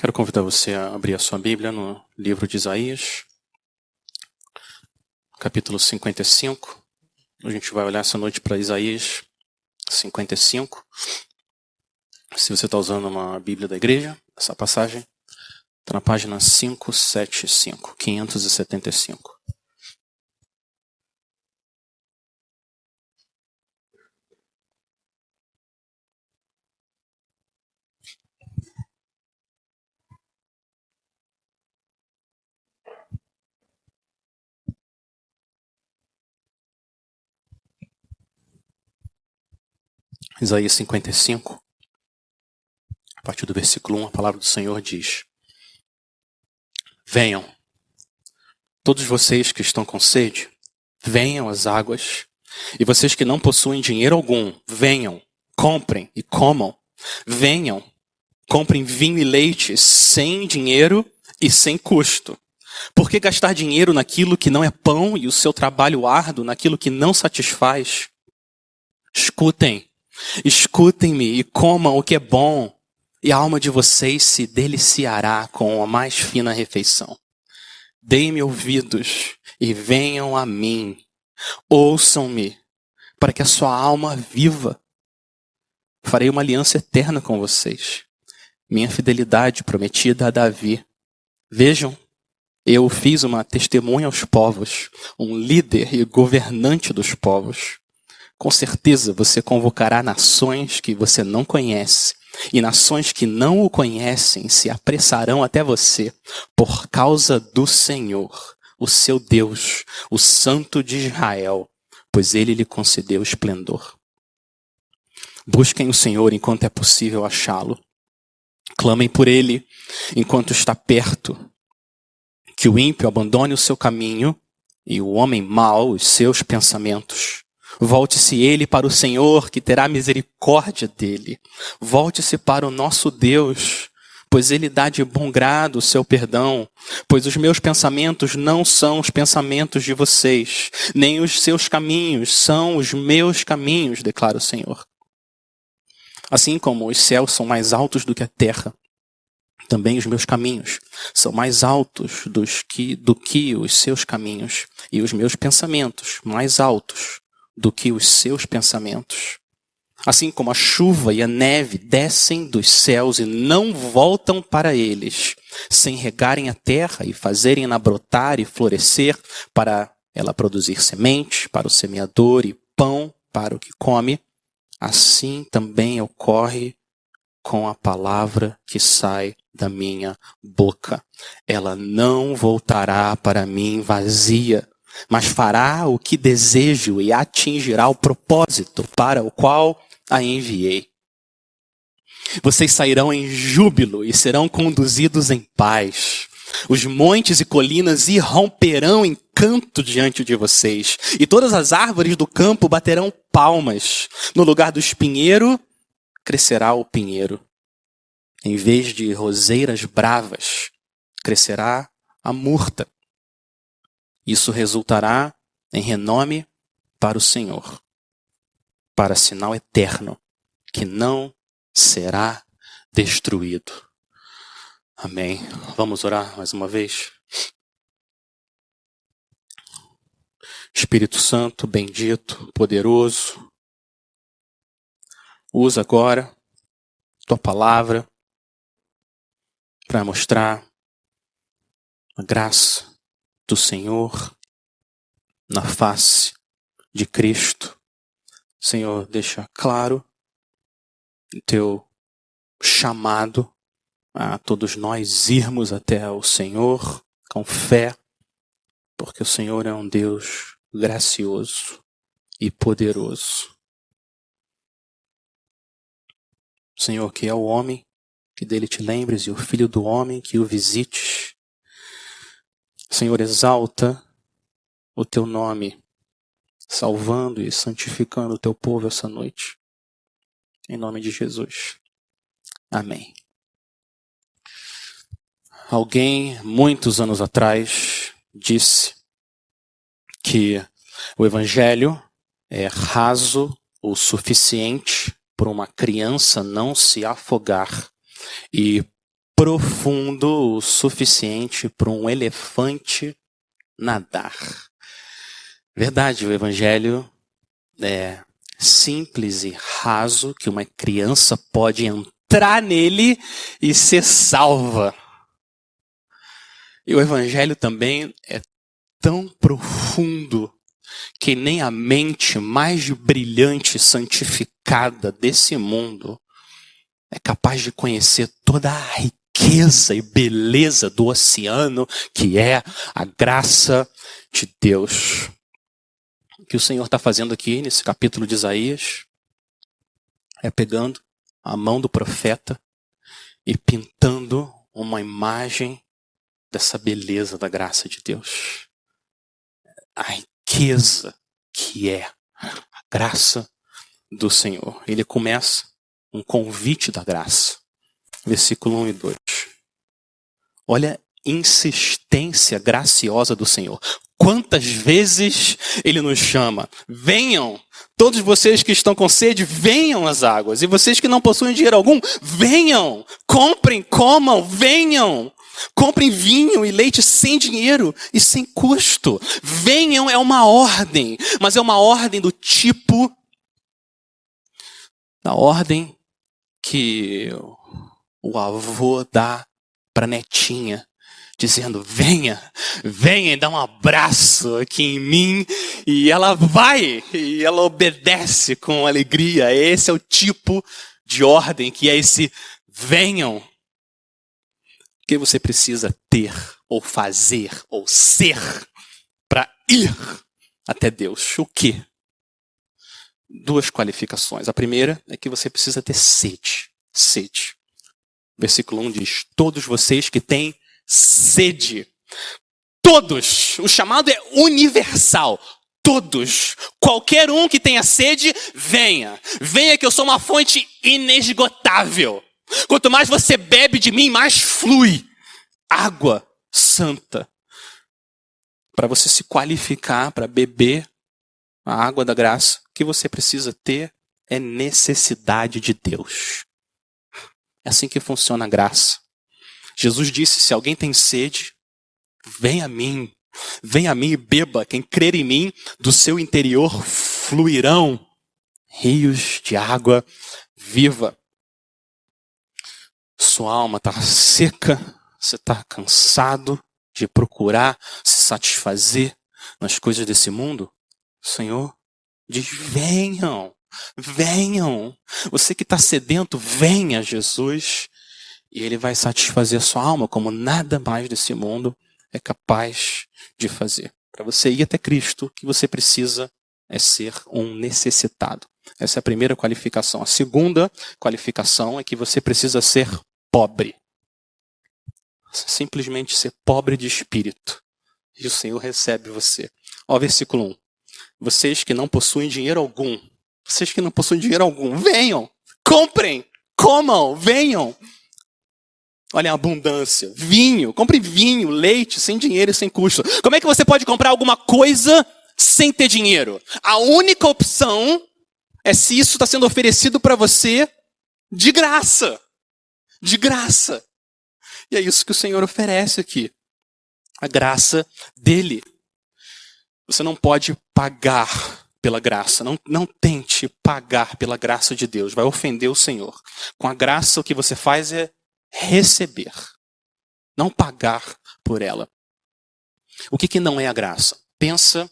Quero convidar você a abrir a sua Bíblia no livro de Isaías, capítulo 55. A gente vai olhar essa noite para Isaías 55. Se você está usando uma Bíblia da igreja, essa passagem está na página 575, 575. Isaías 55, a partir do versículo 1, a palavra do Senhor diz: Venham, todos vocês que estão com sede, venham às águas, e vocês que não possuem dinheiro algum, venham, comprem e comam. Venham, comprem vinho e leite sem dinheiro e sem custo. Por que gastar dinheiro naquilo que não é pão e o seu trabalho árduo naquilo que não satisfaz? Escutem-me e comam o que é bom, e a alma de vocês se deliciará com a mais fina refeição. Deem-me ouvidos e venham a mim. Ouçam-me, para que a sua alma viva. Farei uma aliança eterna com vocês, minha fidelidade prometida a Davi. Vejam, eu fiz uma testemunha aos povos, um líder e governante dos povos. Com certeza você convocará nações que você não conhece, e nações que não o conhecem se apressarão até você por causa do Senhor, o seu Deus, o Santo de Israel, pois ele lhe concedeu esplendor. Busquem o Senhor enquanto é possível achá-lo. Clamem por ele enquanto está perto. Que o ímpio abandone o seu caminho e o homem mau os seus pensamentos. Volte-se ele para o Senhor, que terá misericórdia dele. Volte-se para o nosso Deus, pois ele dá de bom grado o seu perdão. Pois os meus pensamentos não são os pensamentos de vocês, nem os seus caminhos são os meus caminhos, declara o Senhor. Assim como os céus são mais altos do que a terra, também os meus caminhos são mais altos do que os seus caminhos, e os meus pensamentos mais altos do que os seus pensamentos. Assim como a chuva e a neve descem dos céus e não voltam para eles, sem regarem a terra e fazerem-na brotar e florescer, para ela produzir semente para o semeador e pão para o que come, assim também ocorre com a palavra que sai da minha boca. Ela não voltará para mim vazia, mas fará o que desejo e atingirá o propósito para o qual a enviei. Vocês sairão em júbilo e serão conduzidos em paz. Os montes e colinas irromperão em canto diante de vocês, e todas as árvores do campo baterão palmas. No lugar do espinheiro, crescerá o pinheiro. Em vez de roseiras bravas, crescerá a murta. Isso resultará em renome para o Senhor, para sinal eterno, que não será destruído. Amém. Vamos orar mais uma vez. Espírito Santo, bendito, poderoso, usa agora tua palavra para mostrar a graça do Senhor na face de Cristo. Senhor, deixa claro o teu chamado a todos nós irmos até o Senhor com fé, porque o Senhor é um Deus gracioso e poderoso. Senhor, que é o homem, que dele te lembres, e o filho do homem, que o visites. Senhor, exalta o teu nome, salvando e santificando o teu povo essa noite. Em nome de Jesus. Amém. Alguém, muitos anos atrás, disse que o evangelho é raso o suficiente para uma criança não se afogar e profundo o suficiente para um elefante nadar. Verdade, o evangelho é simples e raso que uma criança pode entrar nele e ser salva. E o evangelho também é tão profundo que nem a mente mais brilhante e santificada desse mundo é capaz de conhecer toda a riqueza e beleza do oceano que é a graça de Deus. O que o Senhor está fazendo aqui nesse capítulo de Isaías é pegando a mão do profeta e pintando uma imagem dessa beleza da graça de Deus. A riqueza que é a graça do Senhor. Ele começa um convite da graça. Versículo 1 e 2. Olha a insistência graciosa do Senhor. Quantas vezes Ele nos chama? Venham, todos vocês que estão com sede, venham às águas. E vocês que não possuem dinheiro algum, venham, comprem, comam, venham. Comprem vinho e leite sem dinheiro e sem custo. Venham é uma ordem, mas é uma ordem do tipo, da ordem que o avô dá para a netinha, dizendo, venha e dá um abraço aqui em mim, e ela vai, e ela obedece com alegria. Esse é o tipo de ordem que é esse venham. O que você precisa ter, ou fazer, ou ser, para ir até Deus? O quê? Duas qualificações. A primeira é que você precisa ter sede. Sede. Versículo 1 diz, todos vocês que têm sede. Todos. O chamado é universal. Todos. Qualquer um que tenha sede, venha. Venha que eu sou uma fonte inesgotável. Quanto mais você bebe de mim, mais flui água santa. Para você se qualificar para beber a água da graça, o que você precisa ter é necessidade de Deus. É assim que funciona a graça. Jesus disse, se alguém tem sede, venha a mim e beba. Quem crer em mim, do seu interior fluirão rios de água viva. Sua alma está seca, você está cansado de procurar se satisfazer nas coisas desse mundo. O Senhor diz, venham. Você que está sedento, venha a Jesus e Ele vai satisfazer a sua alma como nada mais desse mundo é capaz de fazer. Para você ir até Cristo, o que você precisa é ser um necessitado. Essa é a primeira qualificação. A segunda qualificação é que você precisa ser pobre. Simplesmente ser pobre de espírito. E o Senhor recebe você. Ó, versículo 1. Vocês que não possuem dinheiro algum. Venham, comprem, comam, venham. Olha a abundância. Vinho, compre vinho, leite, sem dinheiro e sem custo. Como é que você pode comprar alguma coisa sem ter dinheiro? A única opção é se isso está sendo oferecido para você de graça. De graça. E é isso que o Senhor oferece aqui. A graça dele. Você não pode pagar pela graça. Não tente pagar pela graça de Deus. Vai ofender o Senhor. Com a graça, o que você faz é receber. Não pagar por ela. O que não é a graça? Pensa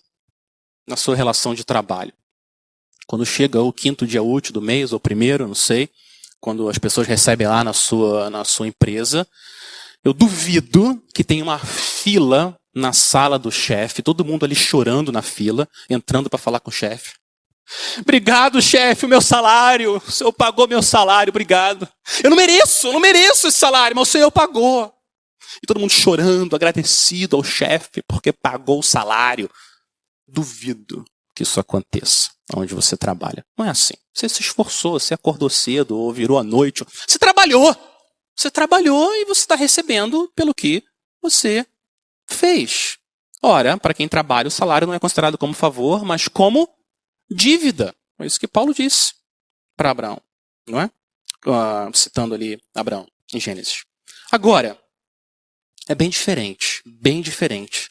na sua relação de trabalho. Quando chega o 5º dia útil do mês, ou primeiro, não sei, quando as pessoas recebem lá na sua empresa, eu duvido que tenha uma fila na sala do chefe, todo mundo ali chorando na fila, entrando para falar com o chefe. Obrigado, chefe, o meu salário, o senhor pagou meu salário, obrigado. Eu não mereço esse salário, mas o senhor pagou. E todo mundo chorando, agradecido ao chefe, porque pagou o salário. Duvido que isso aconteça onde você trabalha. Não é assim. Você se esforçou, você acordou cedo, ou virou à noite. Você trabalhou e você está recebendo pelo que você fez. Ora, para quem trabalha, o salário não é considerado como favor, mas como dívida. É isso que Paulo disse para Abraão, não é? Citando ali Abraão, em Gênesis. Agora, é bem diferente, bem diferente.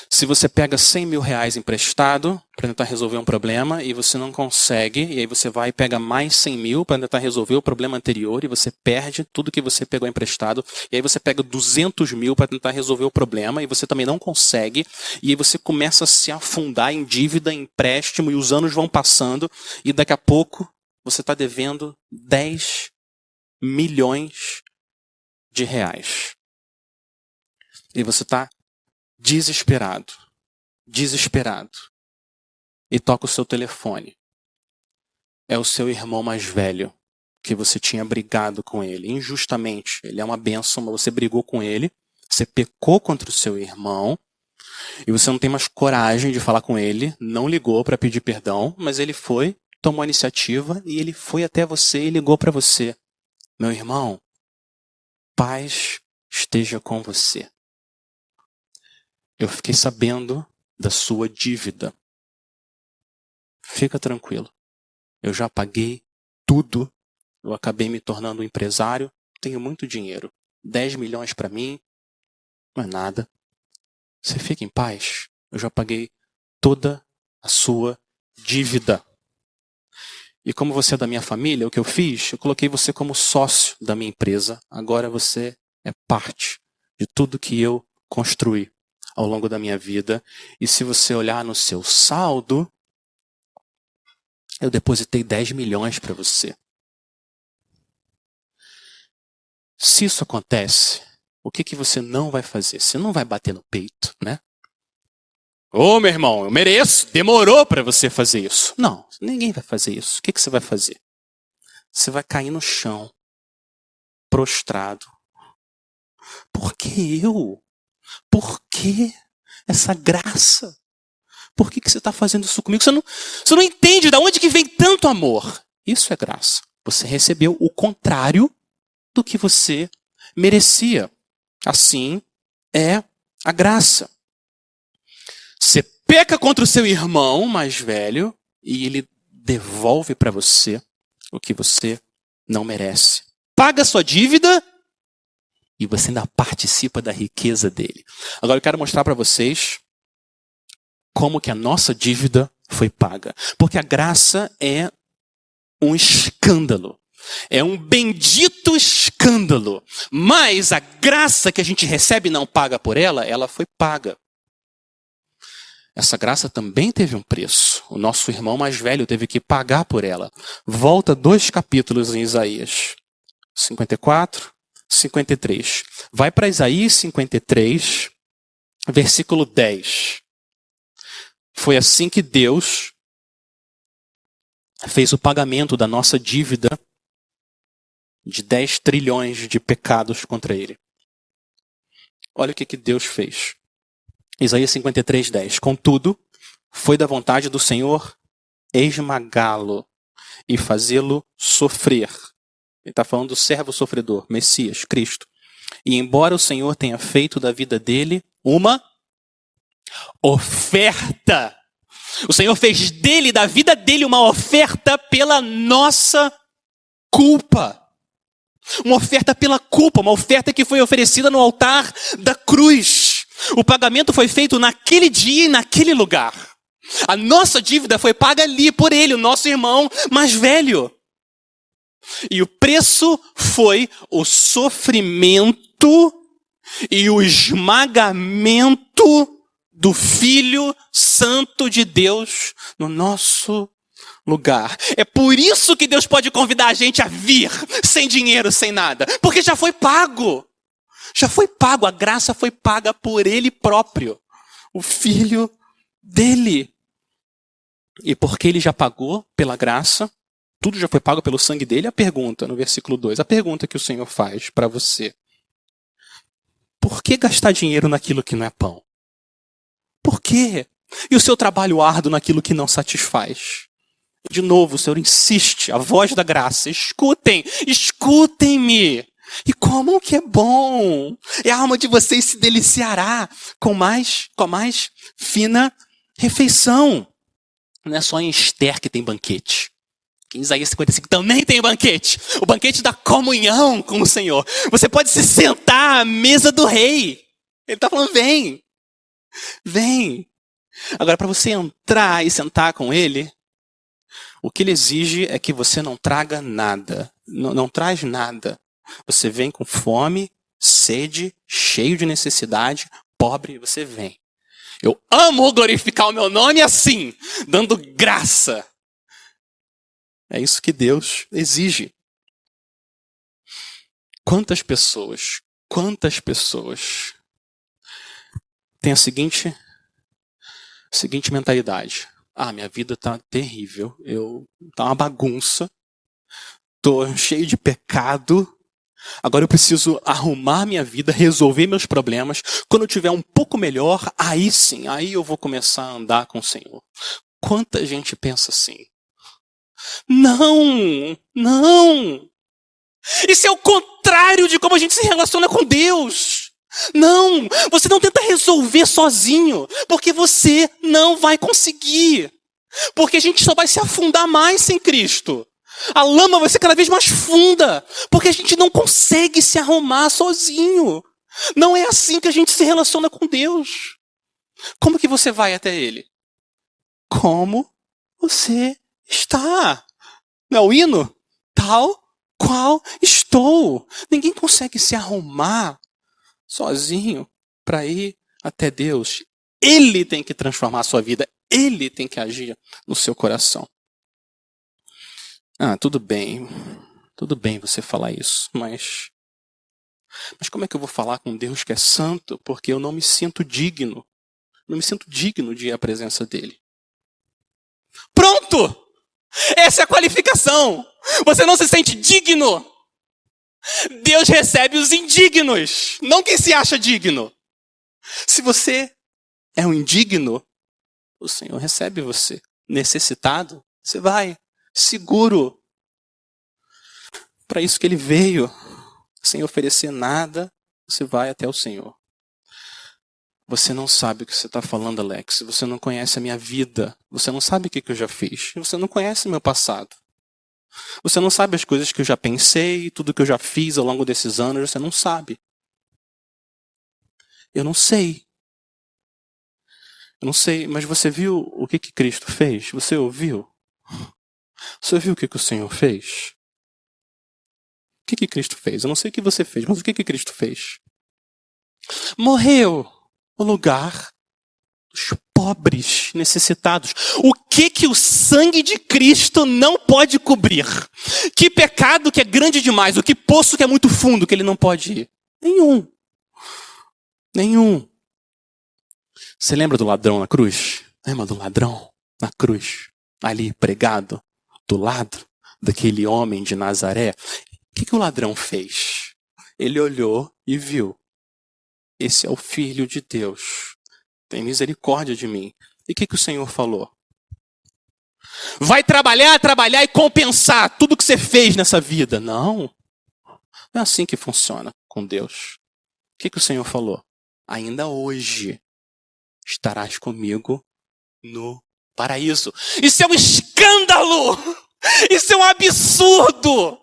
Se você pega 100 mil reais emprestado para tentar resolver um problema e você não consegue, e aí você vai e pega mais 100 mil para tentar resolver o problema anterior e você perde tudo que você pegou emprestado, e aí você pega 200 mil para tentar resolver o problema e você também não consegue, e aí você começa a se afundar em dívida, em empréstimo, e os anos vão passando e daqui a pouco você está devendo 10 milhões de reais. E você está desesperado, desesperado. E toca o seu telefone. É o seu irmão mais velho, que você tinha brigado com ele, injustamente. Ele é uma bênção, mas você brigou com ele, você pecou contra o seu irmão, e você não tem mais coragem de falar com ele, não ligou para pedir perdão, mas ele foi, tomou a iniciativa, e ele foi até você e ligou para você. Meu irmão, paz esteja com você. Eu fiquei sabendo da sua dívida. Fica tranquilo. Eu já paguei tudo. Eu acabei me tornando um empresário. Tenho muito dinheiro. 10 milhões para mim não é nada. Você fica em paz. Eu já paguei toda a sua dívida. E como você é da minha família, o que eu fiz? Eu coloquei você como sócio da minha empresa. Agora você é parte de tudo que eu construí ao longo da minha vida. E se você olhar no seu saldo, eu depositei 10 milhões para você. Se isso acontece, o que você não vai fazer? Você não vai bater no peito, né? Ô, meu irmão, eu mereço. Demorou para você fazer isso. Não, ninguém vai fazer isso. O que você vai fazer? Você vai cair no chão, prostrado. Por que eu? Por que essa graça? Por que você está fazendo isso comigo? Você não entende de onde que vem tanto amor. Isso é graça. Você recebeu o contrário do que você merecia. Assim é a graça. Você peca contra o seu irmão mais velho e ele devolve para você o que você não merece. Paga a sua dívida e você ainda participa da riqueza dele. Agora eu quero mostrar para vocês como que a nossa dívida foi paga. Porque a graça é um escândalo. É um bendito escândalo. Mas a graça que a gente recebe e não paga por ela, ela foi paga. Essa graça também teve um preço. O nosso irmão mais velho teve que pagar por ela. Volta 2 capítulos em Isaías. 54, 53. Vai para Isaías 53, versículo 10. Foi assim que Deus fez o pagamento da nossa dívida de 10 trilhões de pecados contra ele. Olha o que Deus fez. Isaías 53, 10. Contudo, foi da vontade do Senhor esmagá-lo e fazê-lo sofrer. Ele está falando do servo sofredor, Messias, Cristo. E embora o Senhor tenha feito da vida dele uma oferta, o Senhor fez da vida dele uma oferta pela nossa culpa. Uma oferta pela culpa, uma oferta que foi oferecida no altar da cruz. O pagamento foi feito naquele dia e naquele lugar. A nossa dívida foi paga ali por ele, o nosso irmão mais velho. E o preço foi o sofrimento e o esmagamento do Filho Santo de Deus no nosso lugar. É por isso que Deus pode convidar a gente a vir sem dinheiro, sem nada. Porque já foi pago. Já foi pago. A graça foi paga por Ele próprio. O Filho dele. E porque Ele já pagou pela graça, tudo já foi pago pelo sangue dele, a pergunta, no versículo 2, a pergunta que o Senhor faz para você. Por que gastar dinheiro naquilo que não é pão? Por quê? E o seu trabalho árduo naquilo que não satisfaz? De novo, o Senhor insiste, a voz da graça. Escutem-me. E como que é bom. E a alma de vocês se deliciará com a mais fina refeição. Não é só em Esther que tem banquete. Que em Isaías 55 também tem o banquete da comunhão com o Senhor. Você pode se sentar à mesa do rei. Ele está falando, vem, vem. Agora, para você entrar e sentar com ele, o que ele exige é que você não traga nada. Não traz nada. Você vem com fome, sede, cheio de necessidade, pobre, você vem. Eu amo glorificar o meu nome assim, dando graça. É isso que Deus exige. Quantas pessoas têm a seguinte mentalidade. Minha vida está terrível, tá uma bagunça, tô cheio de pecado, agora eu preciso arrumar minha vida, resolver meus problemas. Quando eu tiver um pouco melhor, aí sim, aí eu vou começar a andar com o Senhor. Quanta gente pensa assim? Não! Isso é o contrário de como a gente se relaciona com Deus. Não! Você não tenta resolver sozinho, porque você não vai conseguir. Porque a gente só vai se afundar mais sem Cristo. A lama vai ser cada vez mais funda, porque a gente não consegue se arrumar sozinho. Não é assim que a gente se relaciona com Deus. Como que você vai até Ele? Como você está? Não é o hino? Tal qual estou. Ninguém consegue se arrumar sozinho para ir até Deus. Ele tem que transformar a sua vida. Ele tem que agir no seu coração. Tudo bem você falar isso, mas como é que eu vou falar com Deus que é santo? Porque eu não me sinto digno. Não me sinto digno de ir à presença dele. Pronto! Essa é a qualificação. Você não se sente digno. Deus recebe os indignos, não quem se acha digno. Se você é um indigno, o Senhor recebe você. Necessitado, você vai, seguro. Para isso que ele veio, sem oferecer nada, você vai até o Senhor. Você não sabe o que você está falando, Alex. Você não conhece a minha vida. Você não sabe o que eu já fiz. Você não conhece meu passado. Você não sabe as coisas que eu já pensei, tudo que eu já fiz ao longo desses anos. Você não sabe. Eu não sei. Eu não sei, mas você viu o que Cristo fez? Você ouviu? Você ouviu o que o Senhor fez? O que Cristo fez? Eu não sei o que você fez, mas o que Cristo fez? Morreu no lugar dos pobres, necessitados. O que o sangue de Cristo não pode cobrir? Que pecado que é grande demais? O que poço que é muito fundo que ele não pode ir? Nenhum. Você lembra do ladrão na cruz? Lembra do ladrão na cruz? Ali pregado, do lado daquele homem de Nazaré. O que o ladrão fez? Ele olhou e viu. Esse é o Filho de Deus. Tem misericórdia de mim. E o que o Senhor falou? Vai trabalhar e compensar tudo que você fez nessa vida. Não é assim que funciona com Deus. O que o Senhor falou? Ainda hoje estarás comigo no paraíso. Isso é um escândalo! Isso é um absurdo!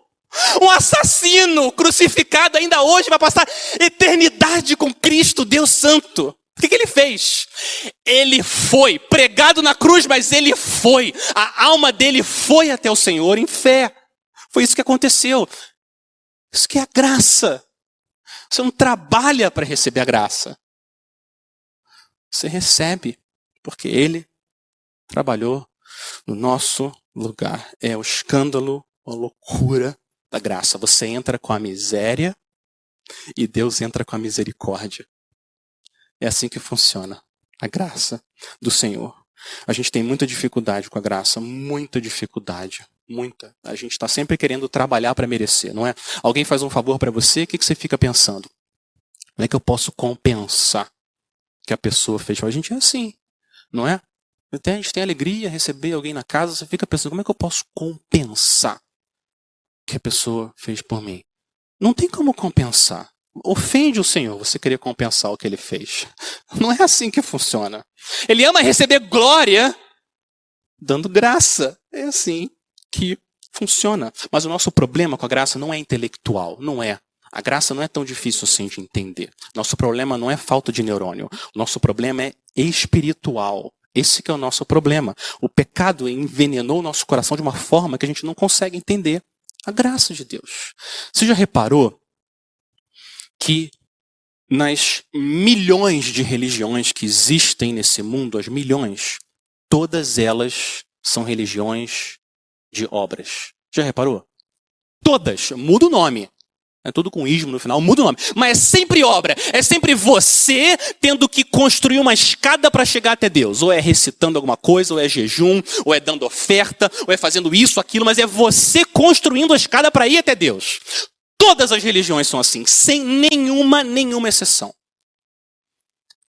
Um assassino crucificado ainda hoje vai passar eternidade com Cristo, Deus Santo. O que ele fez? Ele foi pregado na cruz, mas ele foi. A alma dele foi até o Senhor em fé. Foi isso que aconteceu. Isso que é a graça. Você não trabalha para receber a graça. Você recebe, porque ele trabalhou no nosso lugar. É o escândalo, a loucura da graça. Você entra com a miséria e Deus entra com a misericórdia. É assim que funciona a graça do Senhor. A gente tem muita dificuldade com a graça, muita dificuldade, muita. A gente está sempre querendo trabalhar para merecer, não é? Alguém faz um favor para você, o que você fica pensando? Como é que eu posso compensar o que a pessoa fez? A gente é assim, não é? Até a gente tem alegria receber alguém na casa, você fica pensando, como é que eu posso compensar o que a pessoa fez por mim? Não tem como compensar. Ofende o Senhor você querer compensar o que ele fez. Não é assim que funciona. Ele ama receber glória dando graça. É assim que Funciona. Mas o nosso problema com a graça não é intelectual, não é. A graça não é tão difícil assim de entender. Nosso problema não é falta de neurônio. O nosso problema é espiritual. Esse que é o nosso problema. O pecado envenenou o nosso coração de uma forma que a gente não consegue entender a graça de Deus. Você já reparou que nas milhões de religiões que existem nesse mundo, as milhões, todas elas são religiões de obras? Já reparou? Todas. Muda o nome. É tudo com ismo no final, muda o nome. Mas é sempre obra. É sempre você tendo que construir uma escada para chegar até Deus. Ou é recitando alguma coisa, ou é jejum, ou é dando oferta, ou é fazendo isso, aquilo. Mas é você construindo a escada para ir até Deus. Todas as religiões são assim, sem nenhuma exceção.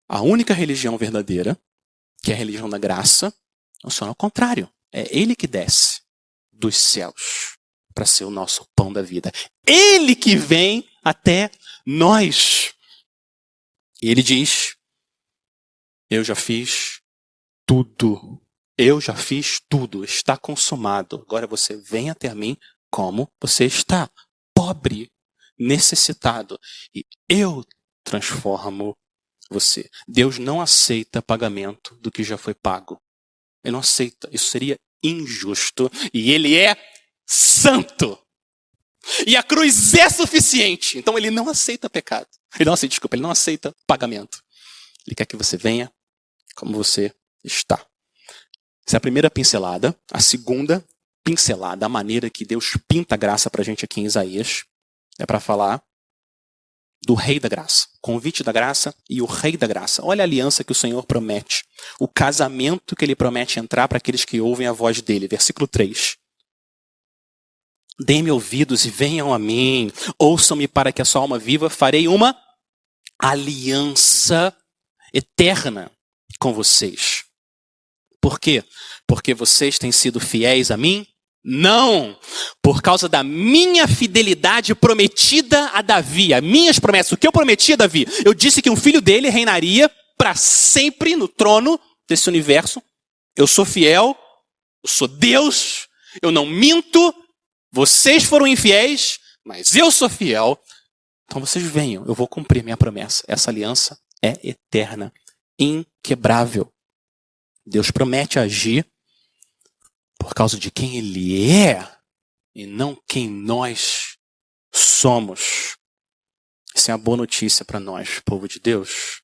A única religião verdadeira, que é a religião da graça, funciona ao contrário. É Ele que desce dos céus para ser o nosso pão da vida. Ele que vem até nós. E ele diz, eu já fiz tudo. Eu já fiz tudo. Está consumado. Agora você vem até mim como você está. Pobre, necessitado. E eu transformo você. Deus não aceita pagamento do que já foi pago. Ele não aceita. Isso seria injusto. E ele é santo. E a cruz é suficiente. Então ele não aceita pecado. Ele não aceita pagamento. Ele quer que você venha como você está. Essa é a primeira pincelada. A segunda pincelada, a maneira que Deus pinta a graça pra gente aqui em Isaías, é para falar do Rei da Graça. Convite da graça e o Rei da Graça. Olha a aliança que o Senhor promete. O casamento que ele promete entrar para aqueles que ouvem a voz dele. Versículo 3. Deem-me ouvidos e venham a mim. Ouçam-me para que a sua alma viva. Farei uma aliança eterna com vocês. Por quê? Porque vocês têm sido fiéis a mim? Não! Por causa da minha fidelidade prometida a Davi. As minhas promessas. O que eu prometi a Davi? Eu disse que um filho dele reinaria para sempre no trono desse universo. Eu sou fiel. Eu sou Deus. Eu não minto. Vocês foram infiéis, mas eu sou fiel. Então vocês venham, eu vou cumprir minha promessa. Essa aliança é eterna, inquebrável. Deus promete agir por causa de quem Ele é e não quem nós somos. Essa é uma boa notícia para nós, povo de Deus.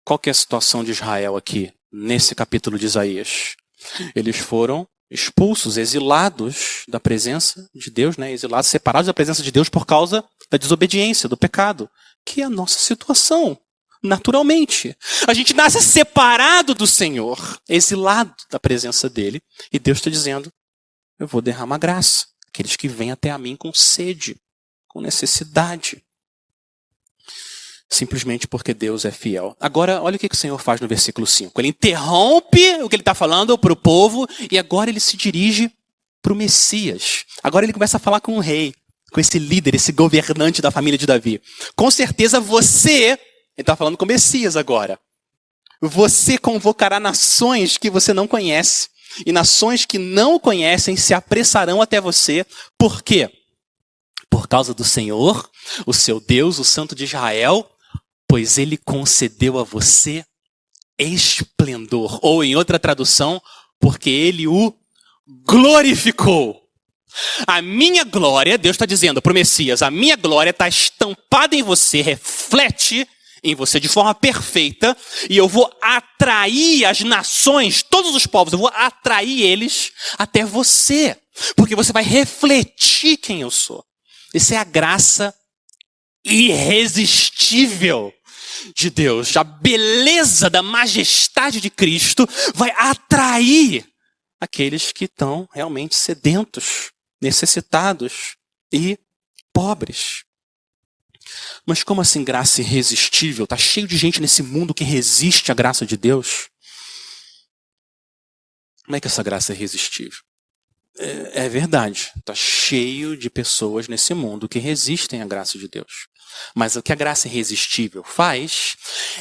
Qual que é a situação de Israel aqui, nesse capítulo de Isaías? Eles foram expulsos, exilados da presença de Deus, né? Exilados, separados da presença de Deus por causa da desobediência, do pecado, que é a nossa situação, naturalmente. A gente nasce separado do Senhor, exilado da presença dele, e Deus está dizendo, eu vou derramar graça, aqueles que vêm até a mim com sede, com necessidade. Simplesmente porque Deus é fiel. Agora, olha o que o Senhor faz no versículo 5. Ele interrompe o que ele está falando para o povo e agora ele se dirige para o Messias. Agora ele começa a falar com o rei, com esse líder, esse governante da família de Davi. Com certeza você, ele está falando com o Messias agora. Você convocará nações que você não conhece. E nações que não o conhecem se apressarão até você. Por quê? Por causa do Senhor, o seu Deus, o Santo de Israel, pois ele concedeu a você esplendor. Ou em outra tradução, porque ele o glorificou. A minha glória, Deus está dizendo para o Messias, a minha glória está estampada em você, reflete em você de forma perfeita, e eu vou atrair as nações, todos os povos, eu vou atrair eles até você, porque você vai refletir quem eu sou. Essa é a graça irresistível de Deus. A beleza da majestade de Cristo vai atrair aqueles que estão realmente sedentos, necessitados e pobres. Mas como assim graça irresistível? Está cheio de gente nesse mundo que resiste à graça de Deus. Como é que essa graça é irresistível? É verdade. Está cheio de pessoas nesse mundo que resistem à graça de Deus. Mas o que a graça irresistível faz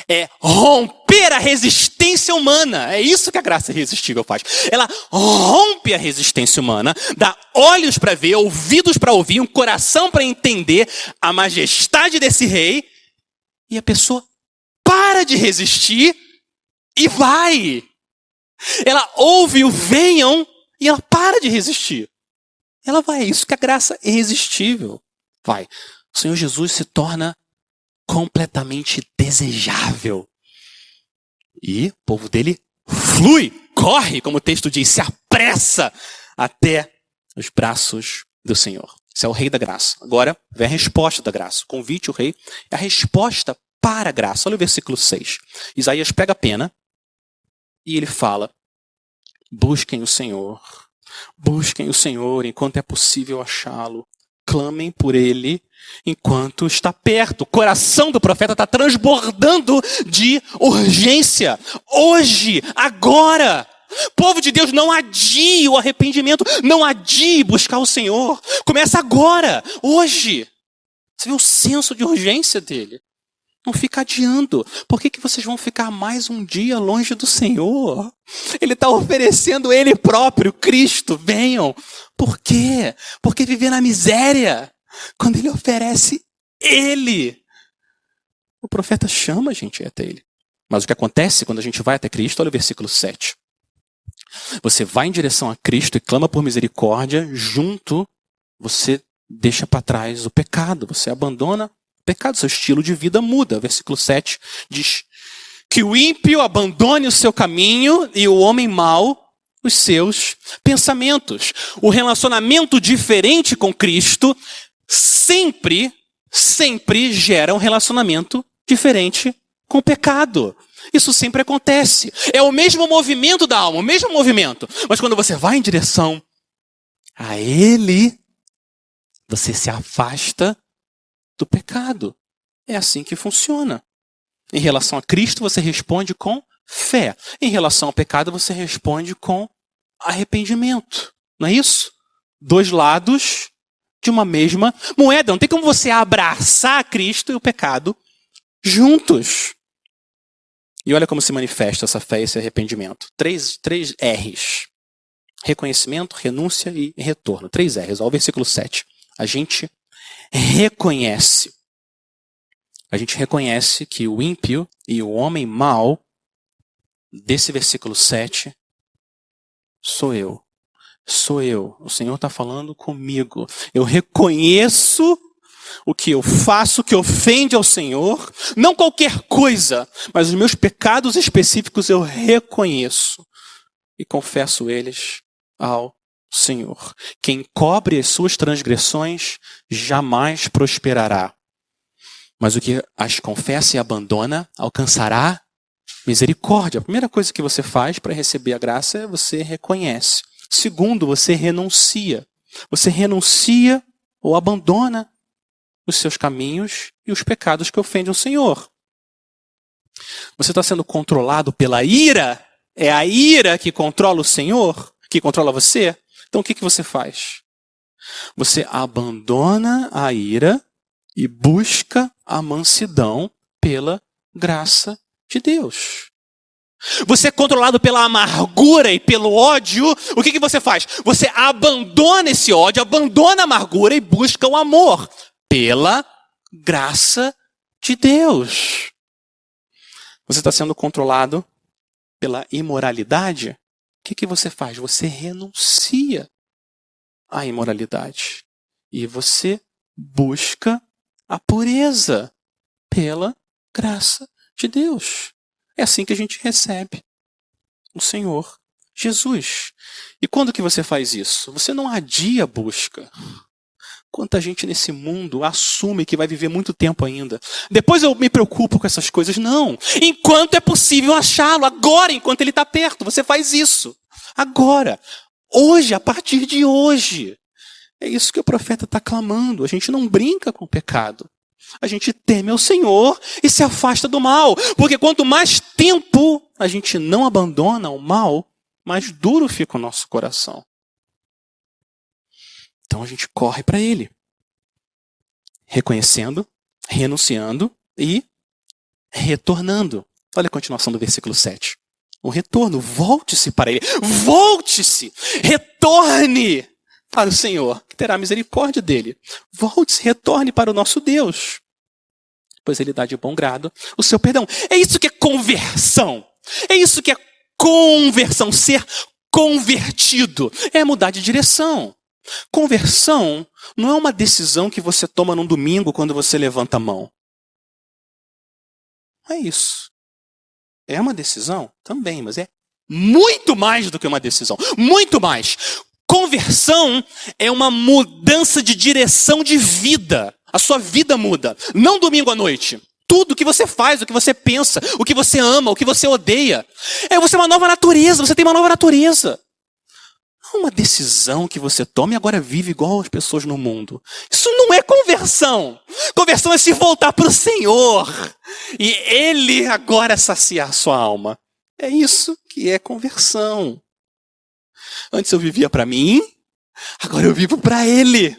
é romper a resistência humana. É isso que a graça irresistível faz. Ela rompe a resistência humana, dá olhos para ver, ouvidos para ouvir, um coração para entender a majestade desse rei, e a pessoa para de resistir e vai. Ela ouve o venham e ela para de resistir. Ela vai. É isso que a graça irresistível vai. O Senhor Jesus se torna completamente desejável. E o povo dele flui, corre, como o texto diz, se apressa até os braços do Senhor. Esse é o rei da graça. Agora vem a resposta da graça. Convite o rei é a resposta para a graça. Olha o versículo 6. Isaías pega a pena e ele fala: busquem o Senhor enquanto é possível achá-lo. Clamem por ele enquanto está perto. O coração do profeta está transbordando de urgência. Hoje, agora. Povo de Deus, não adie o arrependimento. Não adie buscar o Senhor. Começa agora, hoje. Você vê o senso de urgência dele. Não fica adiando. Por que vocês vão ficar mais um dia longe do Senhor? Ele está oferecendo Ele próprio, Cristo, venham. Por quê? Porque viver na miséria, quando Ele oferece Ele. O profeta chama a gente até Ele. Mas o que acontece quando a gente vai até Cristo? Olha o versículo 7. Você vai em direção a Cristo e clama por misericórdia, junto você deixa para trás o pecado, você abandona pecado, seu estilo de vida muda. Versículo 7 diz que o ímpio abandone o seu caminho e o homem mau os seus pensamentos. O relacionamento diferente com Cristo sempre gera um relacionamento diferente com o pecado. Isso sempre acontece. É o mesmo movimento da alma, o mesmo movimento. Mas quando você vai em direção a Ele, você se afasta do pecado. É assim que funciona. Em relação a Cristo, você responde com fé. Em relação ao pecado, você responde com arrependimento. Não é isso? Dois lados de uma mesma moeda. Não tem como você abraçar Cristo e o pecado juntos. E olha como se manifesta essa fé e esse arrependimento. Três R's. Reconhecimento, renúncia e retorno. 3 R's. Olha o versículo 7. A gente reconhece que o ímpio e o homem mau, desse versículo 7, sou eu. O Senhor está falando comigo. Eu reconheço o que eu faço que ofende ao Senhor, não qualquer coisa, mas os meus pecados específicos eu reconheço e confesso eles ao Senhor. Quem cobre as suas transgressões jamais prosperará. Mas o que as confessa e abandona alcançará misericórdia. A primeira coisa que você faz para receber a graça é você reconhece. Segundo, você renuncia. Você renuncia ou abandona os seus caminhos e os pecados que ofendem o Senhor. Você está sendo controlado pela ira? É a ira que controla o Senhor? Que controla você? Então o que você faz? Você abandona a ira e busca a mansidão pela graça de Deus. Você é controlado pela amargura e pelo ódio, o que você faz? Você abandona esse ódio, abandona a amargura e busca o amor pela graça de Deus. Você está sendo controlado pela imoralidade? O que você faz? Você renuncia à imoralidade e você busca a pureza pela graça de Deus. É assim que a gente recebe o Senhor Jesus. E quando que você faz isso? Você não adia a busca. Quanta gente nesse mundo assume que vai viver muito tempo ainda. Depois eu me preocupo com essas coisas. Não. Enquanto é possível achá-lo. Agora, enquanto ele está perto. Você faz isso. Agora. Hoje, a partir de hoje. É isso que o profeta está clamando. A gente não brinca com o pecado. A gente teme ao Senhor e se afasta do mal. Porque quanto mais tempo a gente não abandona o mal, mais duro fica o nosso coração. Então a gente corre para ele, reconhecendo, renunciando e retornando. Olha a continuação do versículo 7. O retorno, volte-se para ele. Volte-se, retorne para o Senhor, que terá misericórdia dele. Volte-se, retorne para o nosso Deus, pois ele dá de bom grado o seu perdão. É isso que é conversão. É isso que é conversão, ser convertido. É mudar de direção. Conversão não é uma decisão que você toma num domingo quando você levanta a mão. É isso. É uma decisão? Também, mas é muito mais do que uma decisão. Muito mais. Conversão é uma mudança de direção de vida. A sua vida muda. Não domingo à noite. Tudo o que você faz, o que você pensa, o que você ama, o que você odeia. Você é uma nova natureza, você tem uma nova natureza. Não é uma decisão que você toma e agora vive igual as pessoas no mundo. Isso não é conversão. Conversão é se voltar para o Senhor. E Ele agora saciar sua alma. É isso que é conversão. Antes eu vivia para mim, agora eu vivo para Ele.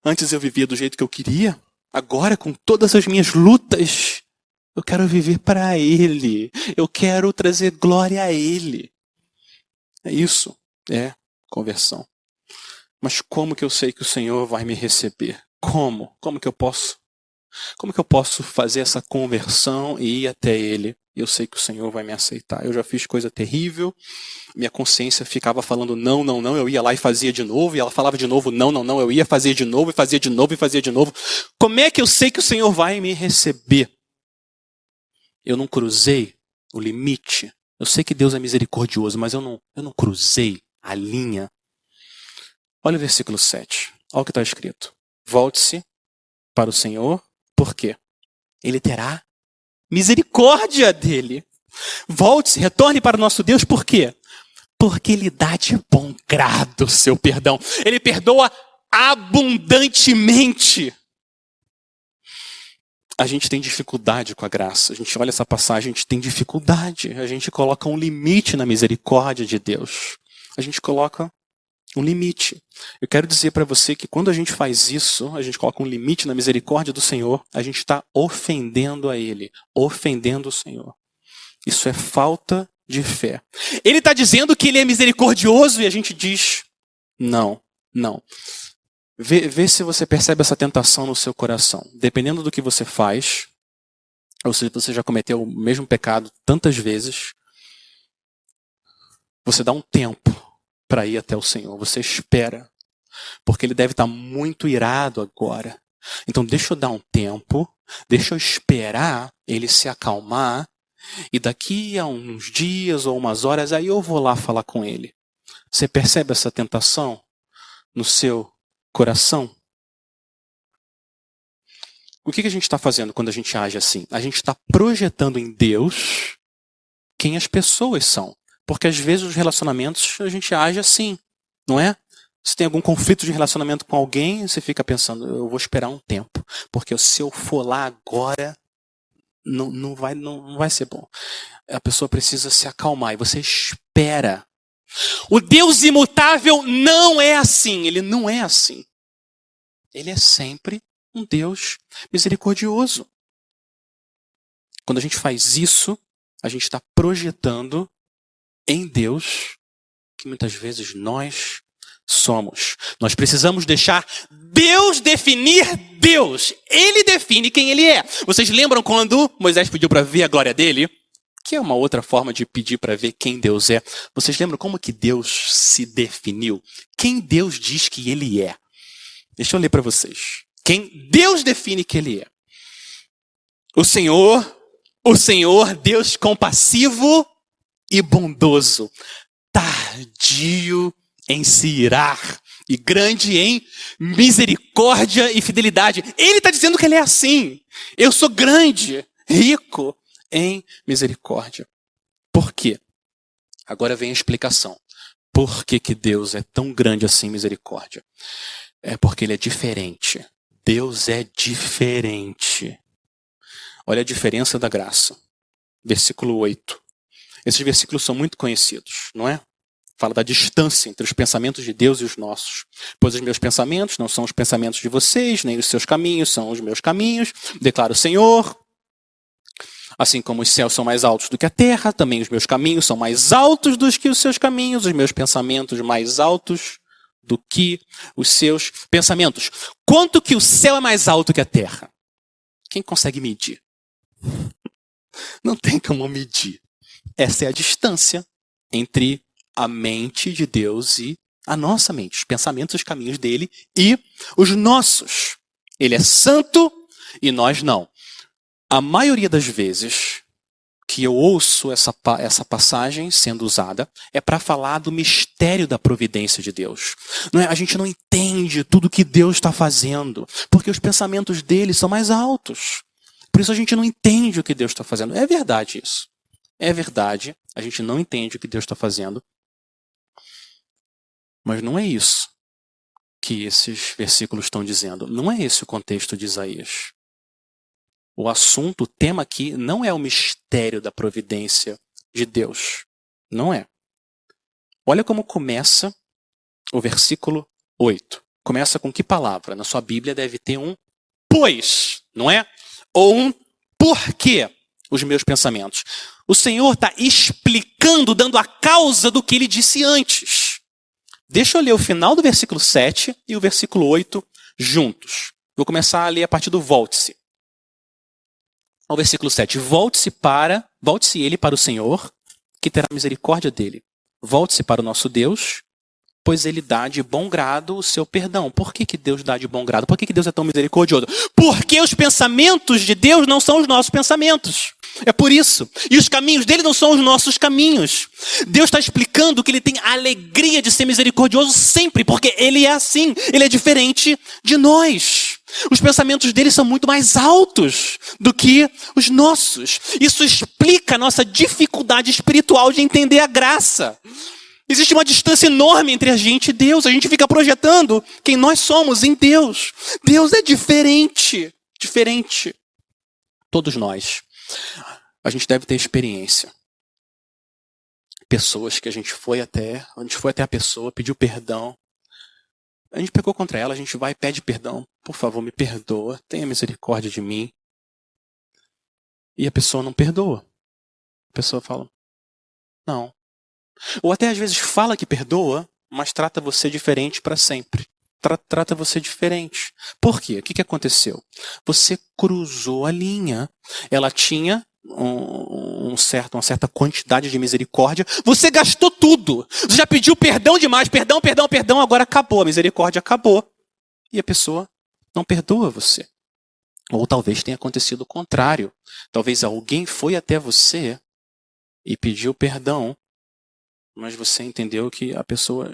Antes eu vivia do jeito que eu queria, agora com todas as minhas lutas, eu quero viver para Ele. Eu quero trazer glória a Ele. É isso, é conversão. Mas como que eu sei que o Senhor vai me receber? Como? Como que eu posso fazer essa conversão e ir até Ele? Eu sei que o Senhor vai me aceitar. Eu já fiz coisa terrível, minha consciência ficava falando não, não, não, eu ia lá e fazia de novo, e ela falava de novo não, não, não, eu ia fazer de novo, e fazia de novo, e fazia de novo. Como é que eu sei que o Senhor vai me receber? Eu não cruzei o limite. Eu sei que Deus é misericordioso, mas eu não cruzei a linha. Olha o versículo 7. Olha o que está escrito. Volte-se para o Senhor, por quê? Ele terá misericórdia dele. Volte-se, retorne para o nosso Deus, por quê? Porque Ele dá de bom grado o seu perdão. Ele perdoa abundantemente. A gente tem dificuldade com a graça. A gente olha essa passagem, a gente tem dificuldade. A gente coloca um limite na misericórdia de Deus. A gente coloca um limite. Eu quero dizer para você que quando a gente faz isso, a gente coloca um limite na misericórdia do Senhor, a gente está ofendendo a Ele, ofendendo o Senhor. Isso é falta de fé. Ele está dizendo que Ele é misericordioso e a gente diz, não, não. Vê se você percebe essa tentação no seu coração. Dependendo do que você faz, ou se você já cometeu o mesmo pecado tantas vezes, você dá um tempo para ir até o Senhor. Você espera, porque Ele deve estar muito irado agora. Então deixa eu dar um tempo, deixa eu esperar Ele se acalmar, e daqui a uns dias ou umas horas, aí eu vou lá falar com Ele. Você percebe essa tentação no seu coração? O que a gente está fazendo quando a gente age assim? A gente está projetando em Deus quem as pessoas são. Porque às vezes os relacionamentos a gente age assim, não é? Se tem algum conflito de relacionamento com alguém, você fica pensando, eu vou esperar um tempo. Porque se eu for lá agora, não vai ser bom. A pessoa precisa se acalmar e você espera. O Deus imutável não é assim. Ele não é assim. Ele é sempre um Deus misericordioso. Quando a gente faz isso, a gente está projetando em Deus que muitas vezes nós somos. Nós precisamos deixar Deus definir Deus. Ele define quem Ele é. Vocês lembram quando Moisés pediu para ver a glória dele? Que é uma outra forma de pedir para ver quem Deus é. Vocês lembram como que Deus se definiu? Quem Deus diz que Ele é? Deixa eu ler para vocês. Quem Deus define que Ele é. O Senhor, Deus compassivo e bondoso, tardio em se irar e grande em misericórdia e fidelidade. Ele está dizendo que Ele é assim. Eu sou grande, rico em misericórdia. Por quê? Agora vem a explicação. Por que Deus é tão grande assim em misericórdia? É porque Ele é diferente. Deus é diferente. Olha a diferença da graça. Versículo 8. Esses versículos são muito conhecidos, não é? Fala da distância entre os pensamentos de Deus e os nossos. Pois os meus pensamentos não são os pensamentos de vocês, nem os seus caminhos são os meus caminhos, declara o Senhor. Assim como os céus são mais altos do que a terra, também os meus caminhos são mais altos do que os seus caminhos, os meus pensamentos mais altos do que os seus pensamentos. Quanto que o céu é mais alto que a terra? Quem consegue medir? Não tem como medir. Essa é a distância entre a mente de Deus e a nossa mente, os pensamentos e os caminhos dele e os nossos. Ele é santo e nós não. A maioria das vezes que eu ouço essa passagem sendo usada é para falar do mistério da providência de Deus. Não é? A gente não entende tudo que Deus está fazendo, porque os pensamentos dele são mais altos. Por isso a gente não entende o que Deus está fazendo. É verdade isso. É verdade. A gente não entende o que Deus está fazendo. Mas não é isso que esses versículos estão dizendo. Não é esse o contexto de Isaías. O assunto, o tema aqui, não é o mistério da providência de Deus. Não é. Olha como começa o versículo 8. Começa com que palavra? Na sua Bíblia deve ter um pois, não é? Ou um porquê os meus pensamentos. O Senhor está explicando, dando a causa do que ele disse antes. Deixa eu ler o final do versículo 7 e o versículo 8 juntos. Vou começar a ler a partir do volte-se. Ao versículo 7. Volte-se ele para o Senhor, que terá misericórdia dele. Volte-se para o nosso Deus, pois ele dá de bom grado o seu perdão. Por que Deus dá de bom grado? Por que Deus é tão misericordioso? Porque os pensamentos de Deus não são os nossos pensamentos. É por isso. E os caminhos dele não são os nossos caminhos. Deus está explicando que ele tem a alegria de ser misericordioso sempre, porque ele é assim. Ele é diferente de nós. Os pensamentos dele são muito mais altos do que os nossos. Isso explica a nossa dificuldade espiritual de entender a graça. Existe uma distância enorme entre a gente e Deus. A gente fica projetando quem nós somos em Deus. Deus é diferente. Diferente. Todos nós. A gente deve ter experiência. Pessoas que a gente foi até a pessoa, pediu perdão. A gente pecou contra ela, a gente vai e pede perdão. Por favor, me perdoa, tenha misericórdia de mim. E a pessoa não perdoa. A pessoa fala, não. Ou até às vezes fala que perdoa, mas trata você diferente para sempre. Trata você diferente. Por quê? O que aconteceu? Você cruzou a linha. Ela tinha uma certa quantidade de misericórdia. Você gastou tudo. Você já pediu perdão demais. Perdão, agora acabou. A misericórdia acabou. E a pessoa não perdoa você. Ou talvez tenha acontecido o contrário. Talvez alguém foi até você e pediu perdão, mas você entendeu que a pessoa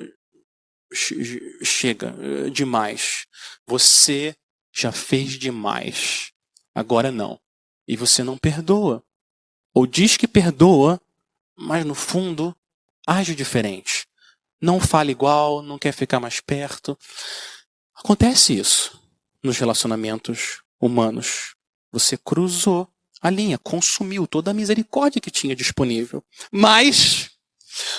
chega demais. Você já fez demais. Agora não. E você não perdoa. Ou diz que perdoa, mas no fundo age diferente. Não fala igual, não quer ficar mais perto. Acontece isso nos relacionamentos humanos. Você cruzou a linha, consumiu toda a misericórdia que tinha disponível. Mas,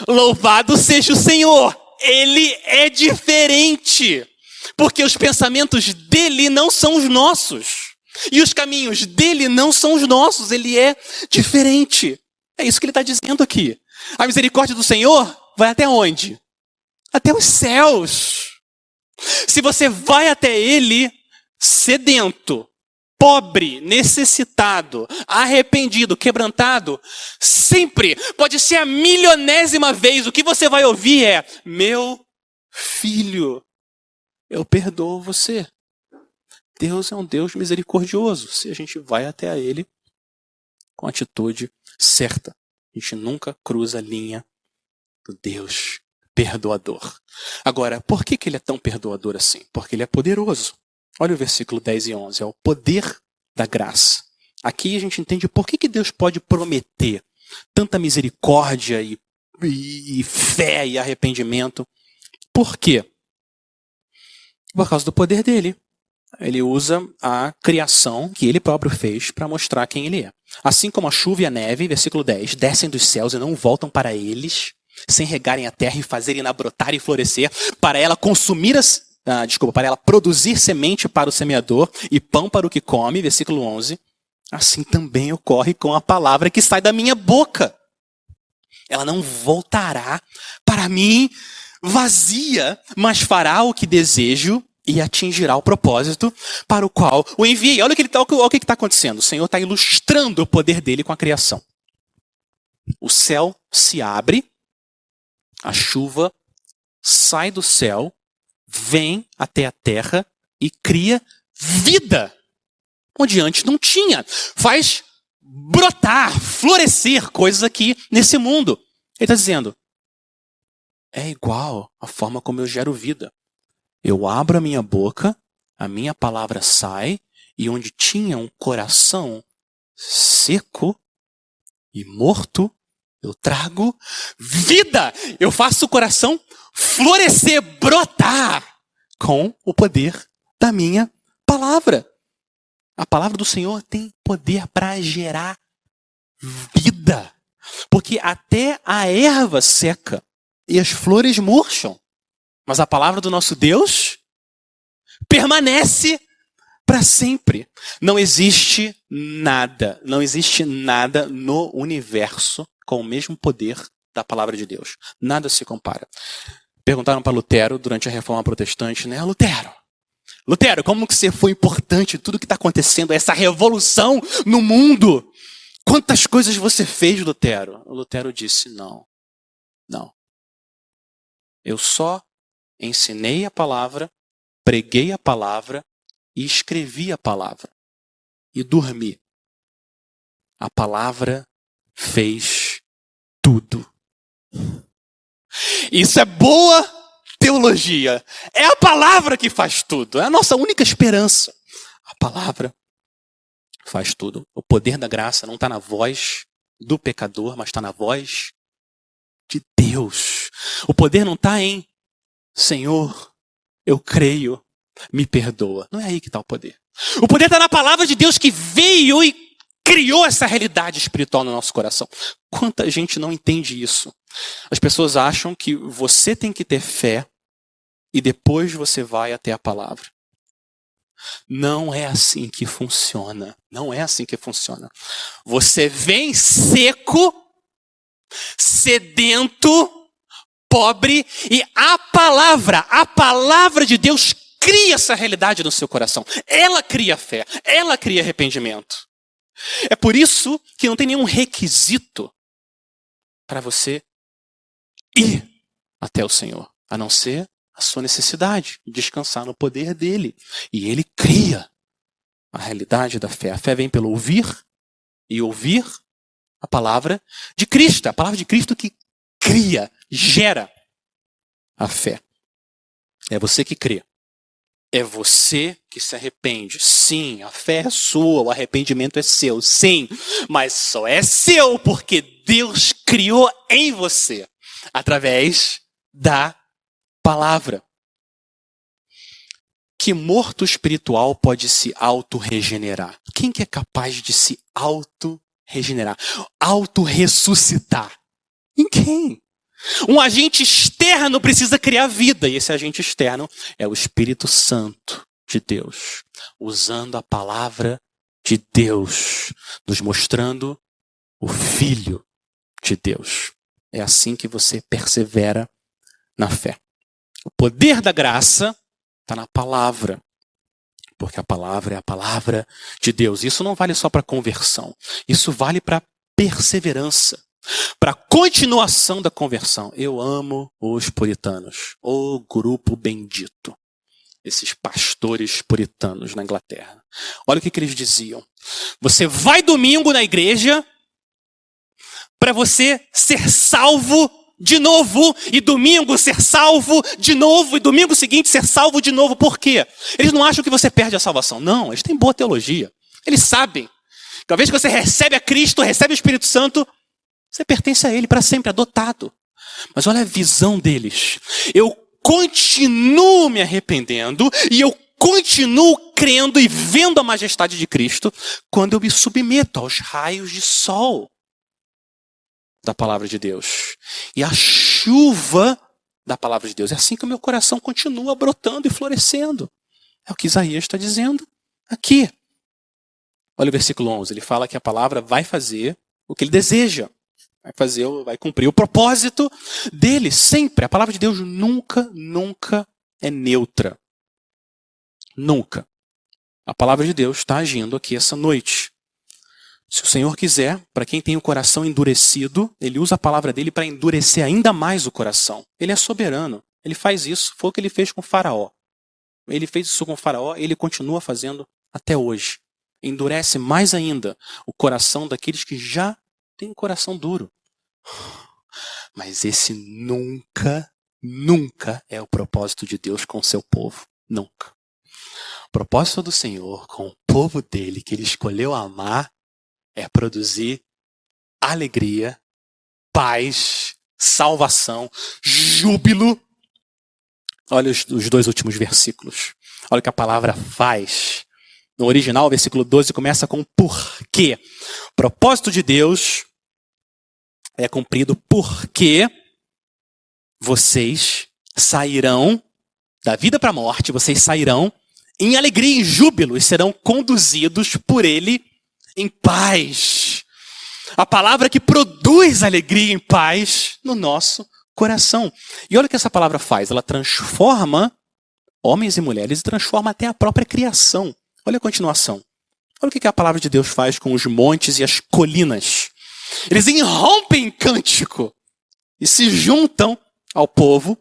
louvado seja o Senhor, ele é diferente. Porque os pensamentos dele não são os nossos. E os caminhos dele não são os nossos. Ele é diferente. É isso que ele está dizendo aqui. A misericórdia do Senhor vai até onde? Até os céus. Se você vai até ele sedento, pobre, necessitado, arrependido, quebrantado, sempre, pode ser a milionésima vez, o que você vai ouvir é: meu filho, eu perdoo você. Deus é um Deus misericordioso, se a gente vai até a ele com a atitude certa. A gente nunca cruza a linha do Deus perdoador. Agora, por que ele é tão perdoador assim? Porque ele é poderoso. Olha o versículo 10 e 11, é o poder da graça. Aqui a gente entende por que Deus pode prometer tanta misericórdia e fé e arrependimento. Por quê? Por causa do poder dele. Ele usa a criação que ele próprio fez para mostrar quem ele é. Assim como a chuva e a neve, versículo 10, descem dos céus e não voltam para eles, sem regarem a terra e fazerem-na brotar e florescer, para ela para ela produzir semente para o semeador e pão para o que come, versículo 11, assim também ocorre com a palavra que sai da minha boca. Ela não voltará para mim vazia, mas fará o que desejo e atingirá o propósito para o qual o enviei. Olha o que está acontecendo. O Senhor está ilustrando o poder dele com a criação. O céu se abre, a chuva sai do céu, vem até a terra e cria vida, onde antes não tinha. Faz brotar, florescer coisas aqui nesse mundo. Ele está dizendo, é igual a forma como eu gero vida. Eu abro a minha boca, a minha palavra sai, e onde tinha um coração seco e morto, eu trago vida. Eu faço o coração florescer, brotar com o poder da minha palavra. A palavra do Senhor tem poder para gerar vida. Porque até a erva seca e as flores murcham. Mas a palavra do nosso Deus permanece para sempre. Não existe nada no universo com o mesmo poder da palavra de Deus. Nada se compara. Perguntaram para Lutero durante a Reforma Protestante, né? Lutero, como que você foi importante tudo que está acontecendo, essa revolução no mundo? Quantas coisas você fez, Lutero? O Lutero disse, não. Eu só ensinei a palavra, preguei a palavra e escrevi a palavra. E dormi. A palavra fez tudo. Isso é boa teologia. É a palavra que faz tudo. É a nossa única esperança. A palavra faz tudo. O poder da graça não está na voz do pecador, mas está na voz de Deus. O poder não está em Senhor, eu creio, me perdoa. Não é aí que está o poder. O poder está na palavra de Deus que veio e criou essa realidade espiritual no nosso coração. Quanta gente não entende isso? As pessoas acham que você tem que ter fé e depois você vai até a palavra. Não é assim que funciona. Não é assim que funciona. Você vem seco, sedento, pobre, e a palavra de Deus cria essa realidade no seu coração. Ela cria fé, ela cria arrependimento. É por isso que não tem nenhum requisito para você ir até o Senhor, a não ser a sua necessidade de descansar no poder dele. E ele cria a realidade da fé. A fé vem pelo ouvir e ouvir a palavra de Cristo. A palavra de Cristo que cria, gera a fé. É você que crê. É você que se arrepende. Sim, a fé é sua, o arrependimento é seu. Sim, mas só é seu porque Deus criou em você através da palavra. Que morto espiritual pode se auto-regenerar? Quem que é capaz de se auto-regenerar? Auto-ressuscitar? Ninguém. Um agente externo precisa criar vida, e esse agente externo é o Espírito Santo de Deus, usando a palavra de Deus, nos mostrando o Filho de Deus. É assim que você persevera na fé. O poder da graça está na palavra, porque a palavra é a palavra de Deus. Isso não vale só para conversão, isso vale para perseverança. Para a continuação da conversão. Eu amo os puritanos. O grupo bendito. Esses pastores puritanos na Inglaterra. Olha o que eles diziam. Você vai domingo na igreja para você ser salvo de novo. E domingo ser salvo de novo. E domingo seguinte ser salvo de novo. Por quê? Eles não acham que você perde a salvação. Não, eles têm boa teologia. Eles sabem que uma vez que você recebe a Cristo, recebe o Espírito Santo, você pertence a ele para sempre, adotado. Mas olha a visão deles. Eu continuo me arrependendo e eu continuo crendo e vendo a majestade de Cristo quando eu me submeto aos raios de sol da palavra de Deus. e a chuva da palavra de Deus. É assim que o meu coração continua brotando e florescendo. É o que Isaías está dizendo aqui. Olha o versículo 11. Ele fala que a palavra vai fazer o que ele deseja. Vai cumprir o propósito dele sempre. A palavra de Deus nunca é neutra. Nunca. A palavra de Deus está agindo aqui essa noite. Se o Senhor quiser, para quem tem o coração endurecido, ele usa a palavra dele para endurecer ainda mais o coração. Ele é soberano. Ele faz isso. Foi o que ele fez com Faraó. Ele fez isso com Faraó e ele continua fazendo até hoje. Endurece mais ainda o coração daqueles que já têm um coração duro. Mas esse nunca é o propósito de Deus com o seu povo. Nunca. O propósito do Senhor com o povo dele, que ele escolheu amar, é produzir alegria, paz, salvação, júbilo. Olha os dois últimos versículos. Olha o que a palavra faz. No original, o versículo 12 começa com porquê. O propósito de Deus é cumprido porque vocês sairão da vida para a morte, vocês sairão em alegria e júbilo e serão conduzidos por Ele em paz. A palavra que produz alegria e paz no nosso coração. E olha o que essa palavra faz. Ela transforma homens e mulheres e transforma até a própria criação. Olha a continuação. Olha o que a palavra de Deus faz com os montes e as colinas. Eles irrompem em cântico e se juntam ao povo,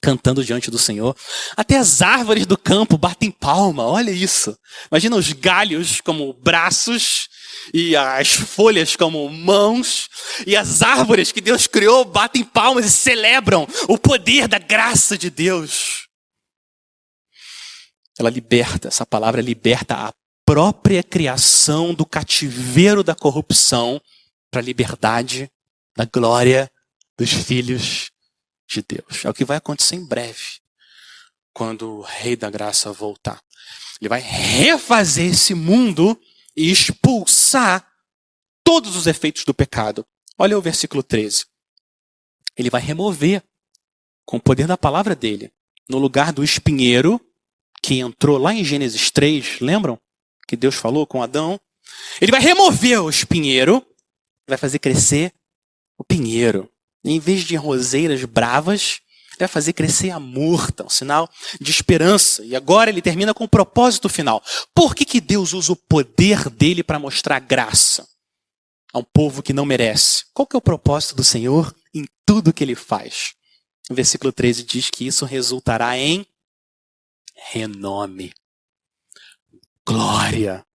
cantando diante do Senhor. Até as árvores do campo batem palma. Olha isso. Imagina os galhos como braços e as folhas como mãos. E as árvores que Deus criou batem palmas e celebram o poder da graça de Deus. Ela liberta, essa palavra liberta a própria criação do cativeiro da corrupção para a liberdade da glória dos filhos de Deus. É o que vai acontecer em breve, quando o Rei da Graça voltar. Ele vai refazer esse mundo e expulsar todos os efeitos do pecado. Olha o versículo 13. Ele vai remover, com o poder da palavra dele, no lugar do espinheiro, que entrou lá em Gênesis 3, lembram? Que Deus falou com Adão. Ele vai remover o espinheiro, vai fazer crescer o pinheiro. E em vez de roseiras bravas, ele vai fazer crescer a murta, um sinal de esperança. E agora ele termina com o propósito final. Por que Deus usa o poder dele para mostrar graça a um povo que não merece? Qual que é o propósito do Senhor em tudo que ele faz? O versículo 13 diz que isso resultará em renome, glória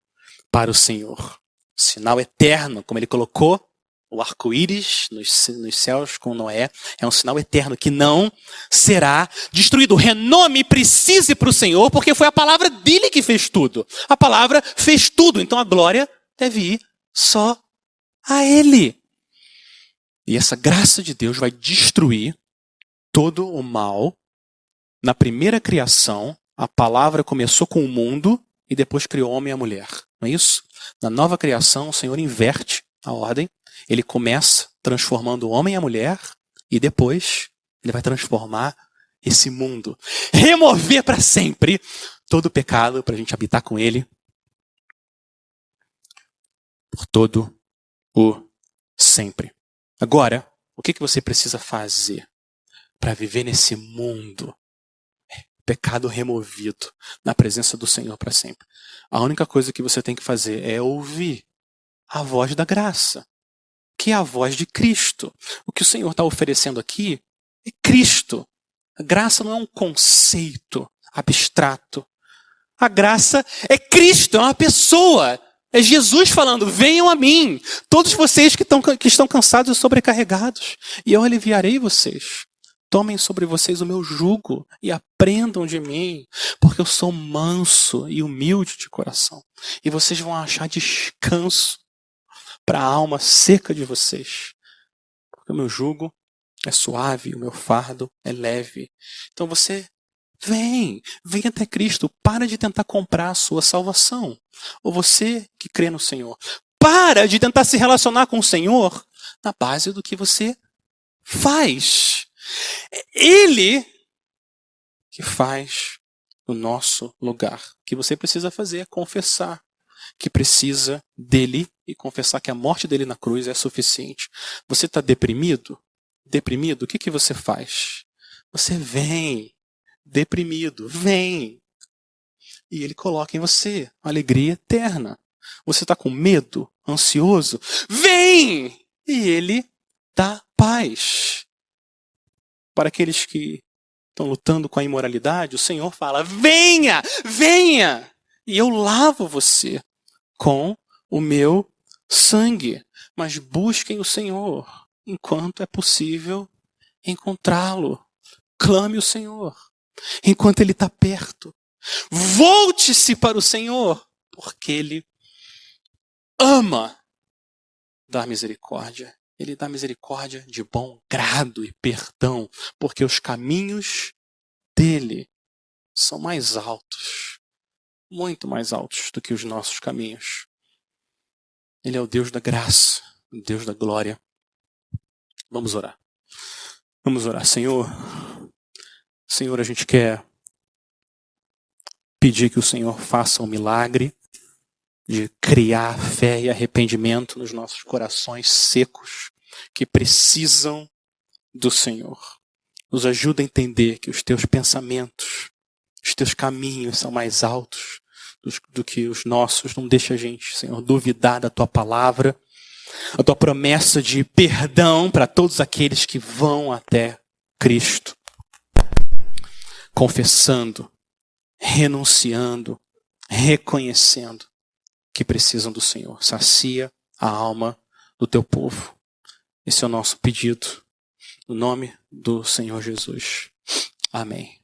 para o Senhor. Sinal eterno, como ele colocou o arco-íris nos céus com Noé, é um sinal eterno que não será destruído. O renome precisa ir para o Senhor, porque foi a palavra dele que fez tudo. A palavra fez tudo, então a glória deve ir só a ele. E essa graça de Deus vai destruir todo o mal. Na primeira criação, a palavra começou com o mundo e depois criou o homem e a mulher. Não é isso? Na nova criação, o Senhor inverte a ordem. Ele começa transformando o homem e a mulher e depois ele vai transformar esse mundo. Remover para sempre todo o pecado para a gente habitar com ele por todo o sempre. Agora, o que você precisa fazer para viver nesse mundo? Pecado removido na presença do Senhor para sempre. A única coisa que você tem que fazer é ouvir a voz da graça, que é a voz de Cristo. O que o Senhor está oferecendo aqui é Cristo. A graça não é um conceito abstrato. A graça é Cristo, é uma pessoa. É Jesus falando, venham a mim, todos vocês que estão cansados e sobrecarregados, e eu aliviarei vocês. Tomem sobre vocês o meu jugo e aprendam de mim, porque eu sou manso e humilde de coração. E vocês vão achar descanso para a alma seca de vocês. Porque o meu jugo é suave, o meu fardo é leve. Então você vem até Cristo. Para de tentar comprar a sua salvação. Ou você que crê no Senhor, para de tentar se relacionar com o Senhor na base do que você faz. É Ele que faz no nosso lugar. O que você precisa fazer é confessar que precisa dele e confessar que a morte dele na cruz é suficiente. Você está deprimido? Deprimido? O que você faz? Você vem. Deprimido. Vem. E ele coloca em você alegria eterna. Você está com medo? Ansioso? Vem! E ele dá paz. Para aqueles que estão lutando com a imoralidade, o Senhor fala: venha, venha, e eu lavo você com o meu sangue. Mas busquem o Senhor enquanto é possível encontrá-lo. Clame o Senhor enquanto Ele está perto. Volte-se para o Senhor, porque Ele ama dar misericórdia. Ele dá misericórdia de bom grado e perdão, porque os caminhos dele são mais altos, muito mais altos do que os nossos caminhos. Ele é o Deus da graça, o Deus da glória. Vamos orar. Vamos orar. Senhor, a gente quer pedir que o Senhor faça um milagre de criar fé e arrependimento nos nossos corações secos que precisam do Senhor. Nos ajuda a entender que os teus pensamentos, os teus caminhos são mais altos do que os nossos. Não deixa a gente, Senhor, duvidar da tua palavra, a tua promessa de perdão para todos aqueles que vão até Cristo, confessando, renunciando, reconhecendo que precisam do Senhor. Sacia a alma do teu povo. Esse é o nosso pedido, no nome do Senhor Jesus. Amém.